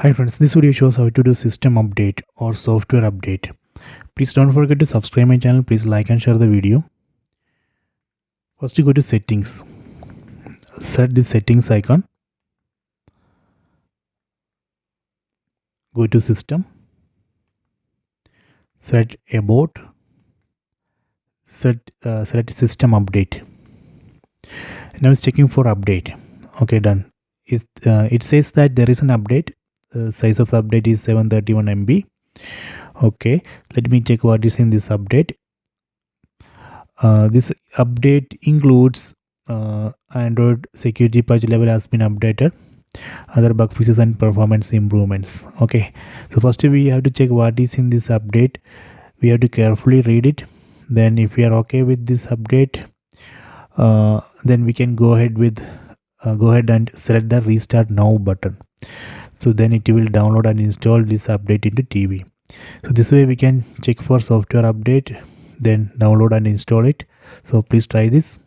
Hi friends, this video shows how to do system update or software update. Please don't forget to subscribe my channel. Please like and share the video. First you go to settings. Set the settings icon. Go to system. Set about. Select system update. Now it's checking for update. Okay, done. It says that there is an update. Size of the update is 731 MB. Okay, let me check what is in this update. This update includes Android security patch level has been updated, other bug fixes and performance improvements. Okay, so first we have to check what is in this update. We have to carefully read it. Then if we are okay with this update, then we can go ahead and select the restart now button. So then it will download and install this update into TV. So this way we can check for software update, then download and install it. So please try this.